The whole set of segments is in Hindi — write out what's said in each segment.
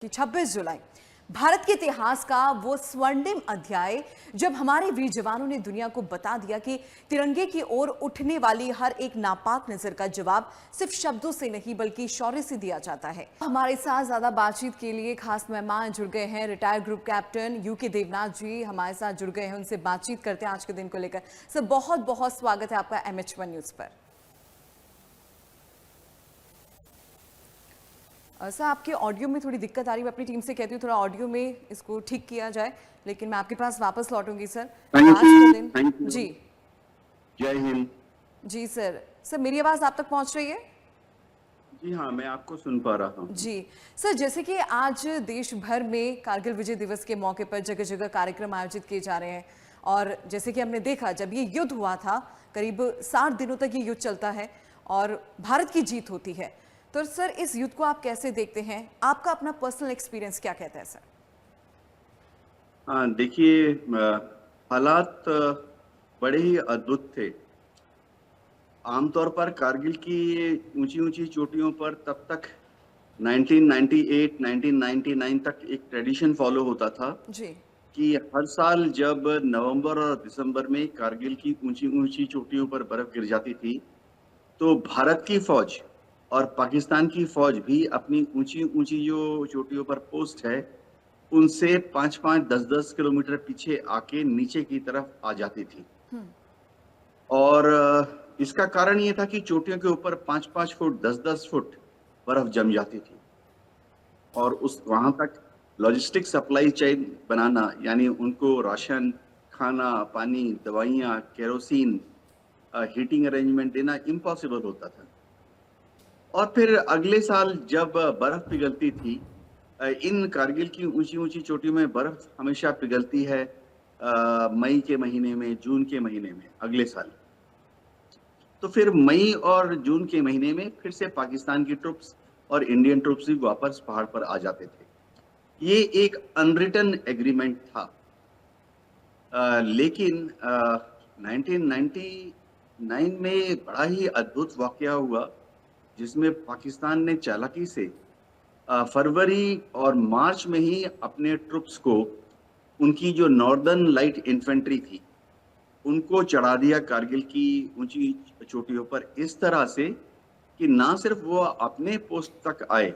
कि 26 जुलाई भारत के इतिहास का वो स्वर्णिम अध्याय जब हमारे वीर जवानों ने दुनिया को बता दिया कि तिरंगे की ओर उठने वाली हर एक नापाक नजर का जवाब सिर्फ शब्दों से नहीं बल्कि शौर्य से दिया जाता है। हमारे साथ ज्यादा बातचीत के लिए खास मेहमान जुड़ गए हैं। Retired group captain UK Devnath ji हमारे साथ जुड़ गए हैं, उनसे बातचीत करते हैं आज के दिन को लेकर। सर, बहुत बहुत स्वागत है आपका MH1 न्यूज पर। सर, आपके ऑडियो में थोड़ी दिक्कत आ रही है, मैं अपनी टीम से कहती हूँ थोड़ा ऑडियो में इसको ठीक किया जाए, लेकिन मैं आपके पास वापस लौटूंगी सर। आज के दिन जी जय हिंद। जी सर, मेरी आवाज आप तक पहुंच रही है? जी हाँ, मैं आपको सुन पा रहा हूँ। जी सर, जैसे कि आज देश भर में कारगिल विजय दिवस के मौके पर जगह जगह कार्यक्रम आयोजित किए जा रहे हैं, और जैसे कि हमने देखा जब ये युद्ध हुआ था करीब 60 दिनों तक ये युद्ध चलता है और भारत की जीत होती है। तो सर, इस युद्ध को आप कैसे देखते हैं? आपका अपना पर्सनल एक्सपीरियंस क्या कहता है सर? हाँ, देखिए, हालात बड़े ही अद्भुत थे। आमतौर पर कारगिल की ऊंची ऊंची चोटियों पर तब तक 1998, 1999 तक एक ट्रेडिशन फॉलो होता था जी कि हर साल जब नवंबर और दिसंबर में कारगिल की ऊंची ऊंची चोटियों पर बर्फ गिर जाती थी, तो भारत की फौज और पाकिस्तान की फौज भी अपनी ऊंची ऊंची जो चोटियों पर पोस्ट है उनसे 5-5, 10-10 किलोमीटर पीछे आके नीचे की तरफ आ जाती थी। और इसका कारण ये था कि चोटियों के ऊपर 5-5 फुट, 10-10 फुट बर्फ जम जाती थी और उस वहां तक लॉजिस्टिक सप्लाई चेन बनाना, यानी उनको राशन, खाना, पानी, दवाइयाँ, केरोसिन, हीटिंग अरेंजमेंट देना इम्पॉसिबल होता था। और फिर अगले साल जब बर्फ पिघलती थी, इन कारगिल की ऊंची ऊंची चोटियों में बर्फ हमेशा पिघलती है मई के महीने में, जून के महीने में अगले साल। तो फिर मई और जून के महीने में फिर से पाकिस्तान की ट्रुप्स और इंडियन ट्रुप्स भी वापस पहाड़ पर आ जाते थे। ये एक अनरिटन एग्रीमेंट था। लेकिन 1999 में बड़ा ही अद्भुत वाकया हुआ जिसमें पाकिस्तान ने चालाकी से फरवरी और मार्च में ही अपने ट्रुप्स को, उनकी जो नॉर्दर्न लाइट इन्फेंट्री थी, उनको चढ़ा दिया कारगिल की ऊंची चोटियों पर इस तरह से कि ना सिर्फ वो अपने पोस्ट तक आए,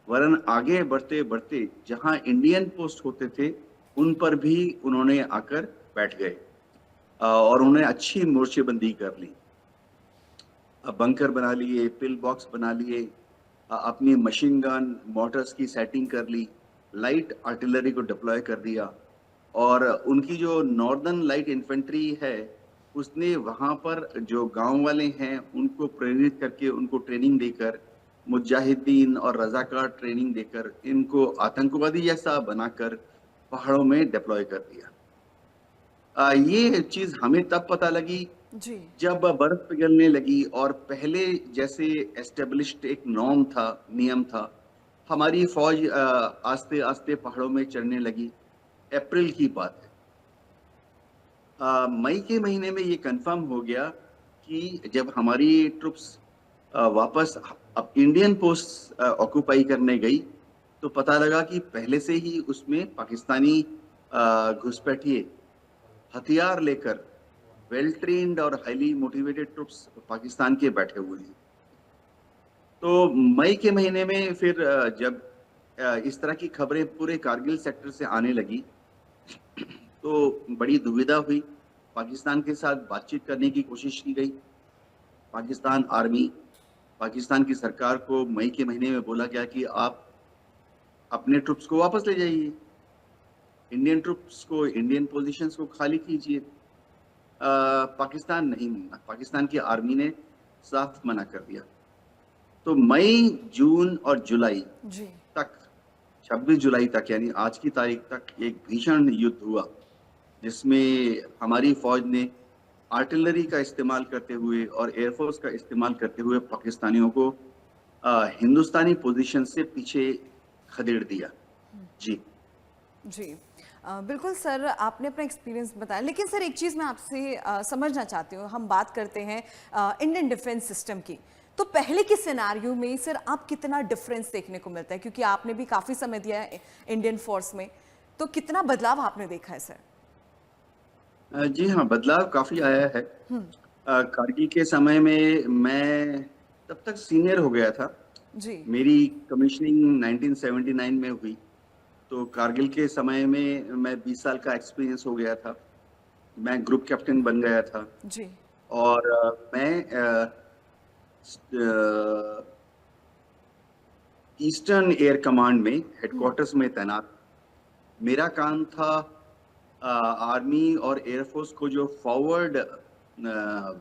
वरन आगे बढ़ते बढ़ते जहां इंडियन पोस्ट होते थे उन पर भी उन्होंने आकर बैठ गए और उन्हें अच्छी मोर्चेबंदी कर ली। बंकर बना लिए, पिल बॉक्स बना लिए, अपनी मशीन गन मोटर्स की सेटिंग कर ली, लाइट आर्टिलरी को डिप्लॉय कर दिया और उनकी जो नॉर्दर्न लाइट इन्फेंट्री है उसने वहां पर जो गांव वाले हैं उनको प्रेरित करके, उनको ट्रेनिंग देकर, मुजाहिदीन और रजाकार ट्रेनिंग देकर इनको आतंकवादी जैसा बनाकर पहाड़ों में डिप्लॉय कर दिया। ये चीज हमें तब पता लगी जी जब बर्फ पिघलने लगी और पहले जैसे एस्टेब्लिश्ड एक नॉर्म था, नियम था, हमारी फौज आस्ते आस्ते पहाड़ों में चढ़ने लगी। अप्रैल की बात है। मई के महीने में ये कंफर्म हो गया कि जब हमारी ट्रुप्स वापस अब इंडियन पोस्ट ऑक्युपाई करने गई तो पता लगा कि पहले से ही उसमें पाकिस्तानी घुसपैठिए हथियार लेकर, वेल ट्रेन्ड और हाईली मोटिवेटेड ट्रुप्स पाकिस्तान के बैठे हुए हैं। तो मई के महीने में फिर जब इस तरह की खबरें पूरे कारगिल सेक्टर से आने लगी तो बड़ी दुविधा हुई। पाकिस्तान के साथ बातचीत करने की कोशिश की गई। पाकिस्तान आर्मी, पाकिस्तान की सरकार को मई के महीने में बोला गया कि आप अपने ट्रुप्स को वापस ले जाइए, इंडियन ट्रुप्स को, इंडियन पोजीशंस को खाली कीजिए। पाकिस्तान नहीं माना, पाकिस्तान की आर्मी ने साफ मना कर दिया। तो मई, जून और जुलाई जी तक, 26 जुलाई तक यानी आज की तारीख तक एक भीषण युद्ध हुआ जिसमें हमारी फौज ने आर्टिलरी का इस्तेमाल करते हुए और एयरफोर्स का इस्तेमाल करते हुए पाकिस्तानियों को हिंदुस्तानी पोजीशन से पीछे खदेड़ दिया। जी जी बिल्कुल सर, आपने अपना एक्सपीरियंस बताया, लेकिन सर एक चीज़ मैं आपसे समझना चाहती हूँ। हम बात करते हैं इंडियन डिफेंस सिस्टम की, तो पहले के सिनेरियो में सर आप कितना डिफरेंस देखने को मिलता है, क्योंकि आपने भी काफी समय दिया है इंडियन फोर्स में, तो कितना बदलाव आपने देखा है सर? जी हाँ, बदलाव काफी आया है। कारगिल के समय में मैं तब तक सीनियर हो गया था। जी। मेरी कमीशनिंग 1979 में हुई, तो कारगिल के समय में मैं 20 साल का एक्सपीरियंस हो गया था। मैं ग्रुप कैप्टन बन गया था जी। और मैं ईस्टर्न एयर कमांड में हेडक्वार्टर्स में तैनात। मेरा काम था आर्मी और एयरफोर्स को जो फॉरवर्ड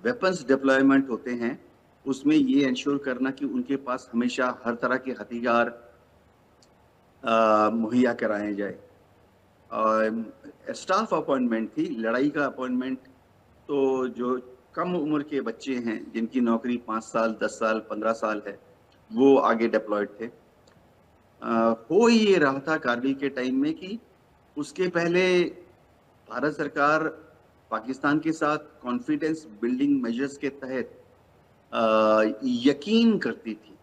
वेपन्स डिप्लॉयमेंट होते हैं, उसमें ये इंश्योर करना कि उनके पास हमेशा हर तरह के हथियार मुहैया कराए जाए। स्टाफ अपॉइंटमेंट थी, लड़ाई का अपॉइंटमेंट तो जो कम उम्र के बच्चे हैं जिनकी नौकरी 5 साल 10 साल 15 साल है, वो आगे डिप्लॉयड थे। हो ये रहा था कारगिल के टाइम में कि उसके पहले भारत सरकार पाकिस्तान के साथ कॉन्फिडेंस बिल्डिंग मेजर्स के तहत यकीन करती थी।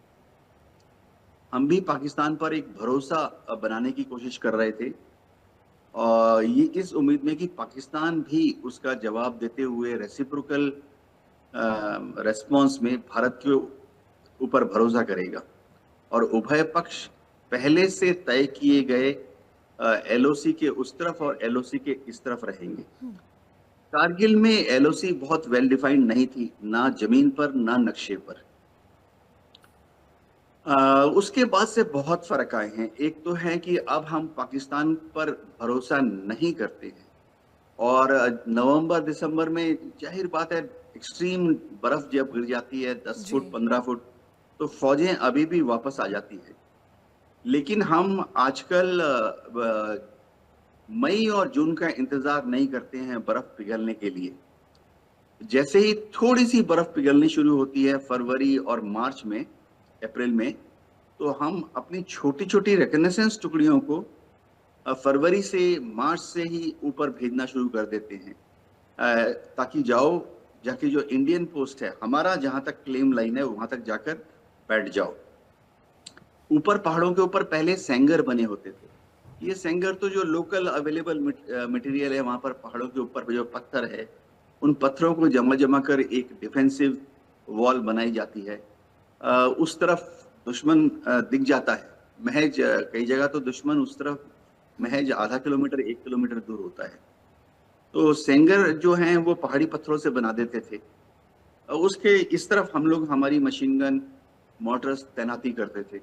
हम भी पाकिस्तान पर एक भरोसा बनाने की कोशिश कर रहे थे और ये इस उम्मीद में कि पाकिस्तान भी उसका जवाब देते हुए रेसिप्रोकल रेस्पॉन्स में भारत के ऊपर भरोसा करेगा और उभय पक्ष पहले से तय किए गए एलओसी के उस तरफ और एलओसी के इस तरफ रहेंगे। कारगिल में एलओसी बहुत वेल डिफाइंड नहीं थी, ना जमीन पर ना नक्शे पर। उसके बाद से बहुत फर्क आए हैं। एक तो है कि अब हम पाकिस्तान पर भरोसा नहीं करते हैं और नवंबर दिसंबर में जाहिर बात है एक्सट्रीम बर्फ जब गिर जाती है 10 जी। फुट 15 फुट, तो फौजें अभी भी वापस आ जाती है। लेकिन हम आजकल मई और जून का इंतजार नहीं करते हैं बर्फ पिघलने के लिए। जैसे ही थोड़ी सी बर्फ पिघलनी शुरू होती है फरवरी और मार्च में, अप्रैल में, तो हम अपनी छोटी छोटी रिकनेसेंस टुकड़ियों को फरवरी से मार्च से ही ऊपर भेजना शुरू कर देते हैं, ताकि जाके जो इंडियन पोस्ट है हमारा, जहां तक क्लेम लाइन है वहां तक जाकर बैठ जाओ। ऊपर पहाड़ों के ऊपर पहले सेंगर बने होते थे। ये सेंगर तो जो लोकल अवेलेबल मटेरियल है वहां पर पहाड़ों के ऊपर जो पत्थर है, उन पत्थरों को जमा जमा कर एक डिफेंसिव वॉल बनाई जाती है। उस तरफ दुश्मन दिख जाता है महज, कई जगह तो दुश्मन उस तरफ महज आधा किलोमीटर 1 किलोमीटर दूर होता है। तो सेंगर जो हैं वो पहाड़ी पत्थरों से बना देते थे। उसके इस तरफ हम लोग हमारी मशीन गन मोटर्स तैनाती करते थे।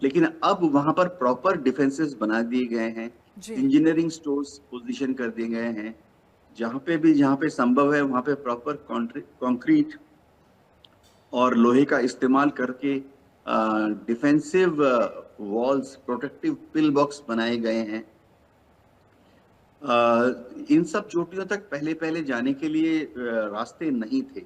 लेकिन अब वहां पर प्रॉपर डिफेंसेस बना दिए गए हैं, जी। इंजीनियरिंग स्टोर्स पोजीशन कर दिए गए हैं। जहां पे संभव है वहां पे प्रॉपर कंक्रीट और लोहे का इस्तेमाल करके defensive walls, protective pill box बनाए गए हैं। इन सब चोटियों तक पहले पहले जाने के लिए रास्ते नहीं थे।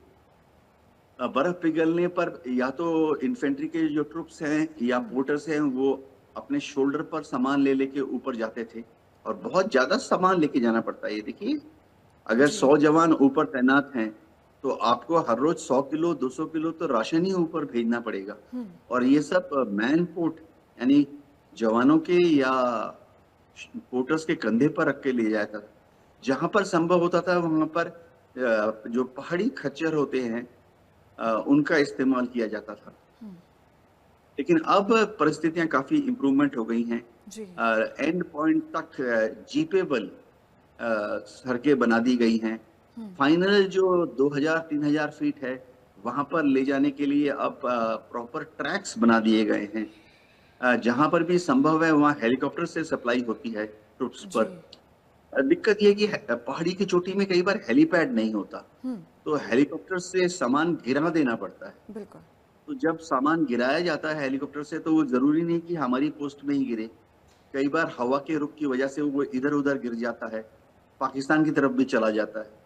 बर्फ पिघलने पर या तो इन्फेंट्री के जो ट्रुप्स हैं या पोर्टर्स हैं वो अपने शोल्डर पर सामान ले लेके ऊपर जाते थे और बहुत ज्यादा सामान लेके जाना पड़ता है। ये देखिए, अगर जी। 100 जवान ऊपर तैनात हैं तो आपको हर रोज 100 किलो 200 किलो तो राशन ही ऊपर भेजना पड़ेगा। और ये सब मैन पोर्ट, यानी जवानों के या पोर्टर्स के कंधे पर रख के ले जाता था। जहां पर संभव होता था वहां पर जो पहाड़ी खच्चर होते हैं उनका इस्तेमाल किया जाता था। लेकिन अब परिस्थितियां काफी इम्प्रूवमेंट हो गई हैं। जी। एंड पॉइंट तक जीपेबल सड़कें बना दी गई हैं। फाइनल जो 2000-3000 फीट है वहां पर ले जाने के लिए अब प्रॉपर ट्रैक्स बना दिए गए हैं। जहां पर भी संभव है वहां हेलीकॉप्टर से सप्लाई होती है ट्रुप्स जी। पर। दिक्कत ये है कि पहाड़ी की चोटी में कई बार हेलीपैड नहीं होता, तो हेलीकॉप्टर से सामान गिरा देना पड़ता है। बिल्कुल। तो जब सामान गिराया जाता है हेलीकॉप्टर से तो वो जरूरी नहीं कि हमारी पोस्ट में ही गिरे। कई बार हवा के रुख की वजह से वो इधर उधर गिर जाता है, पाकिस्तान की तरफ भी चला जाता है।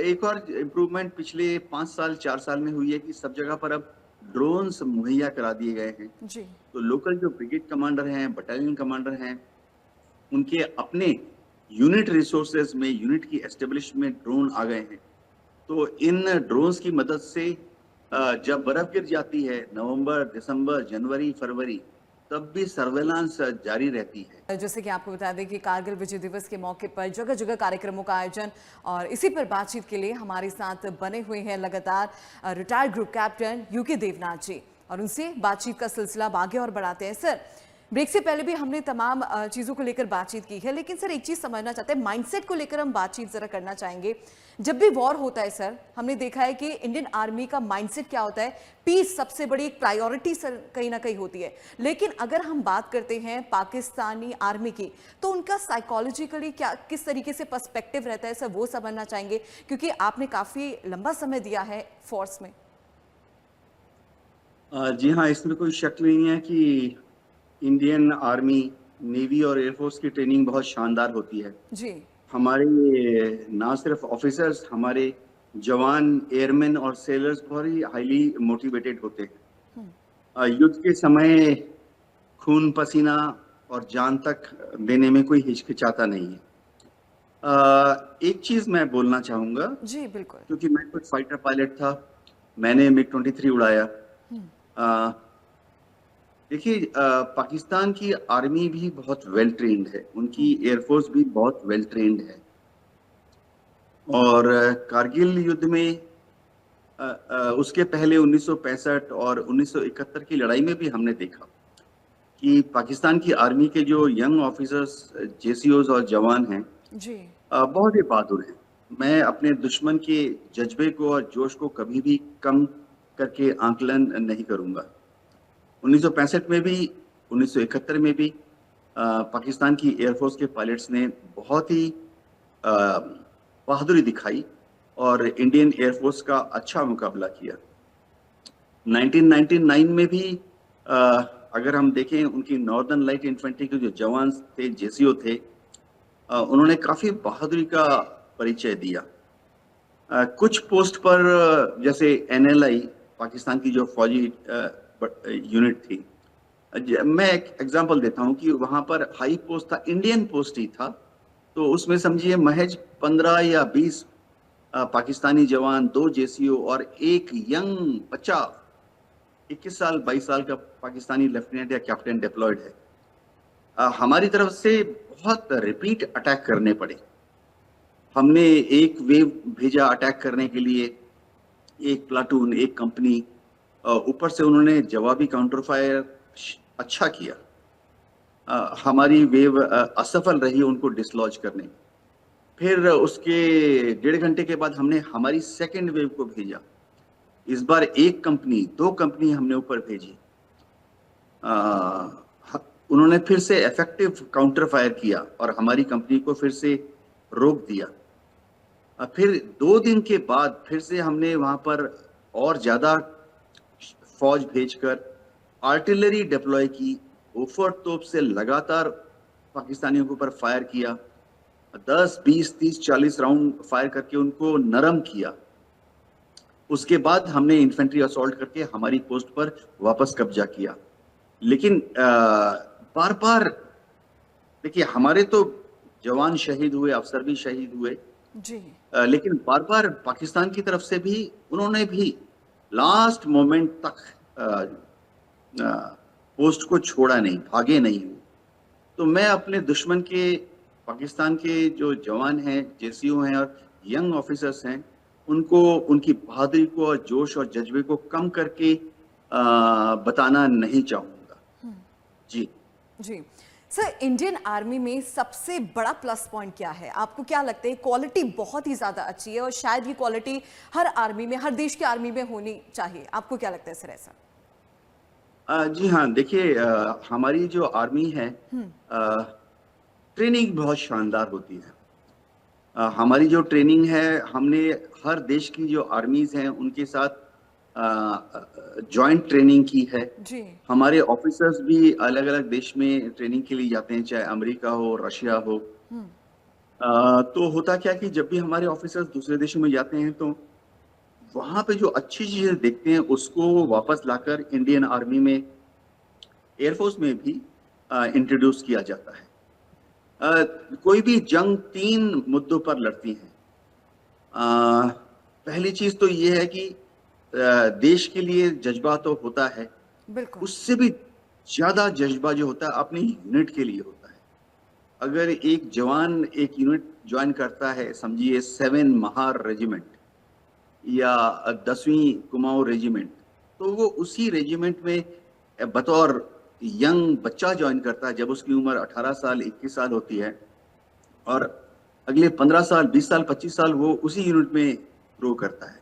एक और इम्प्रूवमेंट पिछले 5 साल 4 साल में हुई है कि सब जगह पर अब ड्रोन्स मुहैया करा दिए गए हैं। जी। तो लोकल जो ब्रिगेड कमांडर हैं, बटालियन कमांडर हैं, उनके अपने यूनिट रिसोर्सेज में यूनिट की एस्टेब्लिशमेंट ड्रोन आ गए हैं। तो इन ड्रोन्स की मदद से जब बर्फ गिर जाती है नवंबर, दिसंबर, जनवरी, फरवरी, तब भी सर्वेलांस जारी रहती है। जैसे कि आपको बता दें कि कारगिल विजय दिवस के मौके पर जगह जगह कार्यक्रमों का आयोजन और इसी पर बातचीत के लिए हमारे साथ बने हुए हैं लगातार retired group captain UK Devnath ji, और उनसे बातचीत का सिलसिला अब आगे और बढ़ाते हैं। सर, ब्रेक से पहले भी हमने तमाम चीज़ों को लेकर बातचीत की है, लेकिन सर एक चीज़ समझना चाहते हैं, माइंडसेट को लेकर हम बातचीत ज़रा करना चाहेंगे। जब भी वॉर होता है सर, हमने देखा है कि इंडियन आर्मी का माइंडसेट क्या होता है, पीस सबसे बड़ी एक प्रायोरिटी सर कहीं ना कहीं होती है। लेकिन अगर हम बात करते हैं पाकिस्तानी आर्मी की, तो उनका साइकोलॉजिकली क्या किस तरीके से पर्सपेक्टिव रहता है सर, वो समझना चाहेंगे, क्योंकि आपने काफ़ी लंबा समय दिया है फोर्स में। जी हाँ, इसमें कोई शक नहीं है कि इंडियन आर्मी, नेवी और एयरफोर्स की ट्रेनिंग बहुत शानदार होती है। जी। हमारे ना सिर्फ ऑफिसर्स, हमारे जवान, एयरमैन और सेलर्स बहुत ही हाईली मोटिवेटेड होते हैं। युद्ध के समय खून पसीना और जान तक देने में कोई हिचकिचाता नहीं है। एक चीज मैं बोलना चाहूंगा, जी बिल्कुल। क्योंकि मैं खुद फाइटर पायलट था, मैंने मिग-23 उड़ाया। अ, देखिए, पाकिस्तान की आर्मी भी बहुत वेल ट्रेन्ड है, उनकी एयरफोर्स भी बहुत वेल ट्रेन्ड है। और कारगिल युद्ध में उसके पहले 1965 और 1971 की लड़ाई में भी हमने देखा कि पाकिस्तान की आर्मी के जो यंग ऑफिसर्स, जेसीओज और जवान हैं, जी। बहुत ही बहादुर हैं। मैं अपने दुश्मन के जज्बे को और जोश को कभी भी कम करके आंकलन नहीं करूंगा। 1965 में भी, 1971 में भी पाकिस्तान की एयरफोर्स के पायलट्स ने बहुत ही अ, बहादुरी दिखाई और इंडियन एयरफोर्स का अच्छा मुकाबला किया। 1999 में भी अ, अगर हम देखें, उनकी नॉर्दर्न लाइट इन्फेंट्री के जो जवान थे, जेसीओ थे, उन्होंने काफी बहादुरी का परिचय दिया। कुछ पोस्ट पर जैसे एनएलआई, पाकिस्तान की जो फौजी यूनिट थी, मैं एक एग्जांपल देता हूं कि वहां पर हाई पोस्ट था, इंडियन पोस्ट ही था, तो उसमें समझिए महज 15 या 20 पाकिस्तानी जवान, 2 जेसीओ और एक यंग बच्चा, 21 साल 22 साल का पाकिस्तानी लेफ्टिनेंट या कैप्टन डिप्लॉयड है। हमारी तरफ से बहुत रिपीट अटैक करने पड़े। हमने एक वेव भेजा अटैक करने के लिए, एक प्लाटून, एक कंपनी, ऊपर से उन्होंने जवाबी काउंटर फायर अच्छा किया। हमारी वेव असफल रही उनको डिसलॉज करने में। फिर उसके 1.5 घंटे के बाद हमने हमारी सेकेंड वेव को भेजा। इस बार एक कंपनी, 2 कंपनी हमने ऊपर भेजी। उन्होंने फिर से इफेक्टिव काउंटर फायर किया और हमारी कंपनी को फिर से रोक दिया। फिर 2 दिन के बाद फिर से हमने वहां पर और ज्यादा फौज भेजकर आर्टिलरी डिप्लॉय की, ओफर तोप से लगातार पाकिस्तानियों के ऊपर फायर किया। 10, 20, 30, 40 राउंड फायर करके उनको नरम किया। उसके बाद हमने इन्फेंट्री असॉल्ट करके हमारी पोस्ट पर वापस कब्जा किया। लेकिन बार बार देखिए, हमारे तो जवान शहीद हुए, अफसर भी शहीद हुए, जी। लेकिन बार बार पाकिस्तान की तरफ से भी उन्होंने भी लास्ट मोमेंट तक पोस्ट को छोड़ा नहीं, भागे नहीं। तो मैं अपने दुश्मन के, पाकिस्तान के जो जवान हैं, जेसीओ हैं और यंग ऑफिसर्स हैं, उनको उनकी बहादुरी को और जोश और जज्बे को कम करके बताना नहीं चाहूंगा। जी जी सर, इंडियन आर्मी में सबसे बड़ा प्लस पॉइंट क्या है? आपको क्या लगता है? क्वालिटी बहुत ही ज्यादा अच्छी है और शायद ये क्वालिटी हर आर्मी में, हर देश की आर्मी में होनी चाहिए। आपको क्या लगता है सर ऐसा? जी हाँ, देखिए, हमारी जो आर्मी है, ट्रेनिंग बहुत शानदार होती है। हमारी जो ट्रेनिंग है, हमने हर देश की जो आर्मीज हैं उनके साथ जॉइंट ट्रेनिंग की है। जी। हमारे ऑफिसर्स भी अलग अलग देश में ट्रेनिंग के लिए जाते हैं, चाहे अमेरिका हो, रशिया हो। तो होता क्या कि जब भी हमारे ऑफिसर्स दूसरे देशों में जाते हैं, तो वहां पे जो अच्छी चीजें देखते हैं उसको वापस लाकर इंडियन आर्मी में, एयरफोर्स में भी इंट्रोड्यूस किया जाता है। कोई भी जंग 3 मुद्दों पर लड़ती है। पहली चीज तो ये है कि देश के लिए जज्बा तो होता है, बिल्कुल। उससे भी ज्यादा जज्बा जो होता है अपनी यूनिट के लिए होता है। अगर एक जवान एक यूनिट ज्वाइन करता है, समझिए 7 महार रेजिमेंट या 10वीं कुमाऊं रेजिमेंट, तो वो उसी रेजिमेंट में बतौर यंग बच्चा ज्वाइन करता है जब उसकी उम्र 18 साल 21 साल होती है, और अगले 15 साल 20 साल 25 साल वो उसी यूनिट में ग्रो करता है।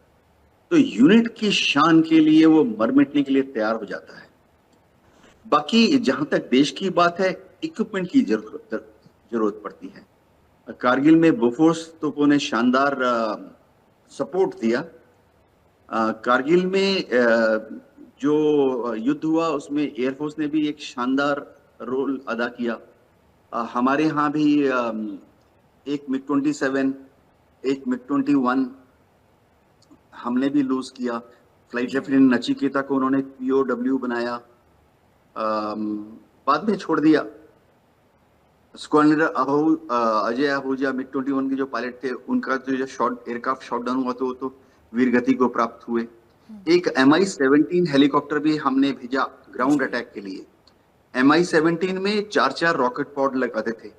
तो यूनिट की शान के लिए वो मर मिटने के लिए तैयार हो जाता है। बाकी जहां तक देश की बात है, इक्विपमेंट की जरूरत पड़ती है। कारगिल में बोफोर्स तोपों ने शानदार सपोर्ट दिया। कारगिल में जो युद्ध हुआ उसमें एयरफोर्स ने भी एक शानदार रोल अदा किया। हमारे यहाँ भी एक मिग 27, एक मिग 21 हमने भी लूज किया। फ्लाइट लेफ्टिनेंट नचिकेता को उन्होंने पीओडब्ल्यू बनाया, बाद में छोड़ दिया। स्क्वाड्रन अजय आहूजा मिग 21 के जो पायलट थे, उनका जो शॉट एयरक्राफ्ट शॉट डाउन हुआ तो वीर गति को प्राप्त हुए। एक MI-17 हेलीकॉप्टर भी हमने भेजा ग्राउंड अटैक के लिए। MI-17 में 4-4 रॉकेट पॉड लगाते थे,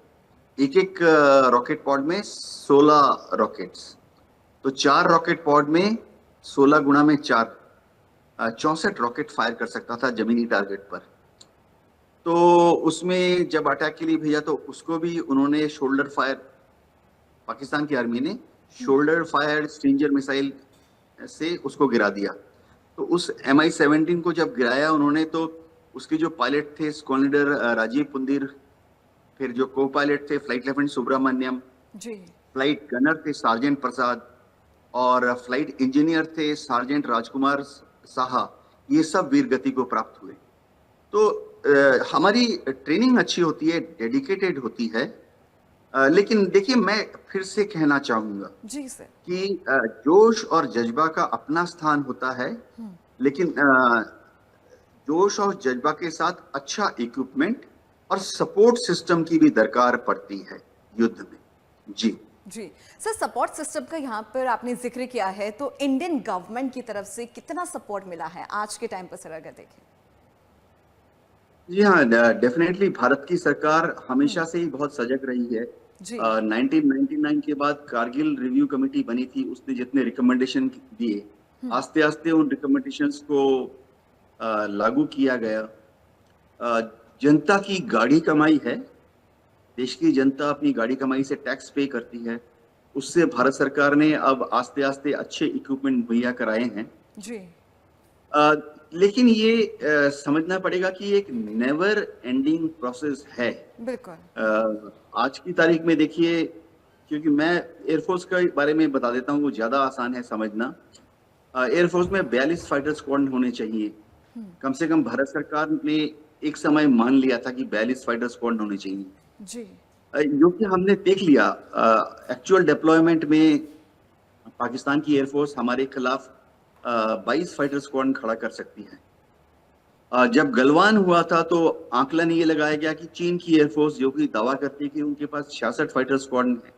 एक एक रॉकेट पॉड में 16 रॉकेट्स, तो 4 रॉकेट पॉड में 16 गुणा में 4, 64 रॉकेट फायर कर सकता था जमीनी टारगेट पर। तो उसमें जब अटैक के लिए भेजा तो उसको भी उन्होंने शोल्डर फायर, पाकिस्तान की आर्मी ने शोल्डर फायर स्ट्रिंजर मिसाइल से उसको गिरा दिया। तो उस MI-17 को जब गिराया उन्होंने, तो उसके जो पायलट थे स्क्वाड्रन लीडर राजीव पुंदिर, फिर जो को पायलट थे फ्लाइट लेफ्टिनेंट सुब्रमण्यम जी, फ्लाइट गनर थे सार्जेंट प्रसाद, और फ्लाइट इंजीनियर थे सार्जेंट राजकुमार साहा, ये सब वीर गति को प्राप्त हुए। तो हमारी ट्रेनिंग अच्छी होती है, डेडिकेटेड होती है। लेकिन देखिए, मैं फिर से कहना चाहूंगा जी सर कि जोश और जज्बा का अपना स्थान होता है, लेकिन जोश और जज्बा के साथ अच्छा इक्विपमेंट और सपोर्ट सिस्टम की भी दरकार पड़ती है युद्ध में। जी जी सर, सपोर्ट सिस्टम का यहाँ पर आपने जिक्र किया है, तो इंडियन गवर्नमेंट की तरफ से कितना सपोर्ट मिला है आज के टाइम पर सर अगर देखें? जी हाँ, डेफिनेटली भारत की सरकार हमेशा से ही बहुत सजग रही है। 1999 के बाद कारगिल रिव्यू कमेटी बनी थी, उसने जितने रिकमेंडेशन दिए, आस्ते आस्ते उन रिकमेंडेशंस को लागू किया गया। जनता की गाड़ी कमाई है, देश की जनता अपनी गाड़ी कमाई से टैक्स पे करती है, उससे भारत सरकार ने अब आस्ते आस्ते अच्छे इक्विपमेंट मुहैया कराए हैं जी। लेकिन ये समझना पड़ेगा कि एक नेवर एंडिंग प्रोसेस है। बिल्कुल। आज की तारीख में देखिए, क्योंकि मैं एयरफोर्स के बारे में बता देता हूँ, वो ज्यादा आसान है समझना। एयरफोर्स में 42 फाइटर स्क्वाड होने चाहिए, कम से कम भारत सरकार ने एक समय मान लिया था कि 42 फाइटर स्क्वाड होने चाहिए जी। जो कि हमने देख लिया एक्चुअल डिप्लॉयमेंट में, पाकिस्तान की एयरफोर्स हमारे खिलाफ 22 फाइटर स्क्वाड खड़ा कर सकती है। जब गलवान हुआ था तो आंकलन ये लगाया गया कि चीन की एयरफोर्स, जो कि दावा करती है कि उनके पास 66 फाइटर स्क्वाड है,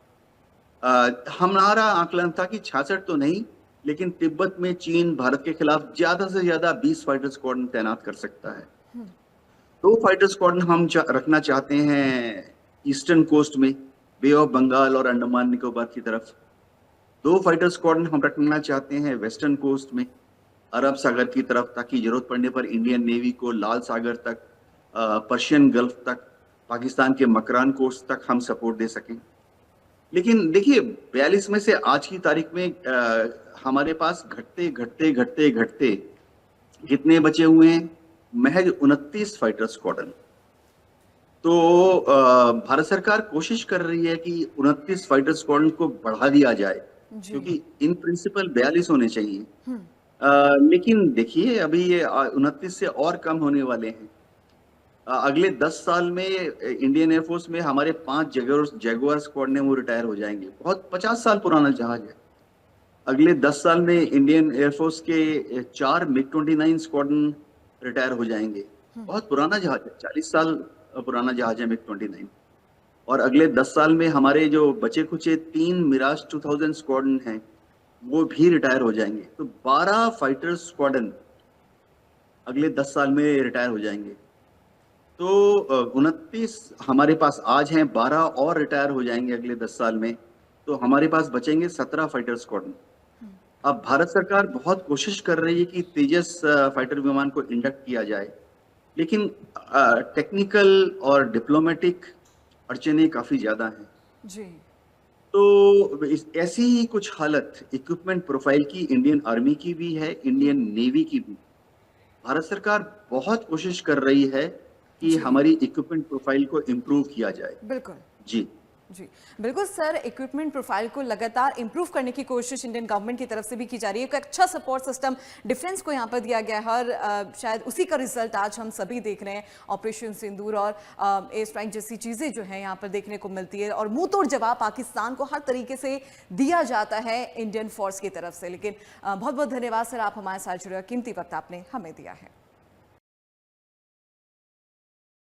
हमारा आंकलन था कि 66 तो नहीं, लेकिन तिब्बत में चीन भारत के खिलाफ ज्यादा से ज्यादा 20 फाइटर स्क्वाड तैनात कर सकता है। 2 फाइटर स्क्वाड हम रखना चाहते हैं ईस्टर्न कोस्ट में, बे ऑफ बंगाल और अंडमान निकोबार की तरफ। 2 फाइटर स्क्वाड हम रखना चाहते हैं वेस्टर्न कोस्ट में, अरब सागर की तरफ, ताकि जरूरत पड़ने पर इंडियन नेवी को लाल सागर तक, पर्शियन गल्फ तक, पाकिस्तान के मकरान कोस्ट तक हम सपोर्ट दे सकें। लेकिन देखिए, 42 में से आज की तारीख में हमारे पास घटते घटते घटते घटते कितने बचे हुए हैं? महज 29 फाइटर स्क्वाड्रन। तो भारत सरकार कोशिश कर रही है कि 29 फाइटर स्क्वाड्रन को बढ़ा दिया जाए, क्योंकि इन प्रिंसिपल 42 होने चाहिए। लेकिन देखिए, अभी ये 29 से और कम होने वाले हैं। अगले 10 साल में इंडियन एयरफोर्स में हमारे 5 जैगुआर स्क्वाड ने वो रिटायर हो जाएंगे। बहुत 50 साल पुराना जहाज है। अगले 10 साल में इंडियन एयरफोर्स के 4 मिग 29 स्क्वाड्रन रिटायर हो जाएंगे। बहुत पुराना जहाज है, 40 साल पुराना जहाज है मिग 29। और अगले 10 साल में हमारे जो बचे कुचे 3 मिराज 2000 स्क्वाड्रन हैं, वो भी रिटायर हो जाएंगे। तो 12 फाइटर स्क्वाड्रन अगले 10 साल में रिटायर हो जाएंगे। तो 29 हमारे पास आज हैं, 12 और रिटायर हो जाएंगे अगले 10 साल में। तो हमारे पास बचेंगे 17 फाइटर स्क्वाड्रन। अब भारत सरकार बहुत कोशिश कर रही है कि तेजस फाइटर विमान को इंडक्ट किया जाए, लेकिन टेक्निकल और डिप्लोमेटिक अड़चने काफी ज्यादा हैं। जी। तो ऐसी ही कुछ हालत इक्विपमेंट प्रोफाइल की इंडियन आर्मी की भी है, इंडियन नेवी की भी। भारत सरकार बहुत कोशिश कर रही है कि जी। हमारी इक्विपमेंट प्रोफाइल को इम्प्रूव किया जाए। बिल्कुल। जी। जी, बिल्कुल सर, इक्विपमेंट प्रोफाइल को लगातार इंप्रूव करने की कोशिश इंडियन गवर्नमेंट की तरफ से भी की जा रही है। एक अच्छा सपोर्ट सिस्टम डिफेंस को यहाँ पर दिया गया है और शायद उसी का रिजल्ट आज हम सभी देख रहे हैं। ऑपरेशन सिंदूर और एयर स्ट्राइक जैसी चीज़ें जो है यहाँ पर देखने को मिलती है और मुंह तोड़ जवाब पाकिस्तान को हर तरीके से दिया जाता है इंडियन फोर्स की तरफ से। लेकिन बहुत बहुत धन्यवाद सर, आप हमारे साथ जुड़े और कीमती वक्त आपने हमें दिया है।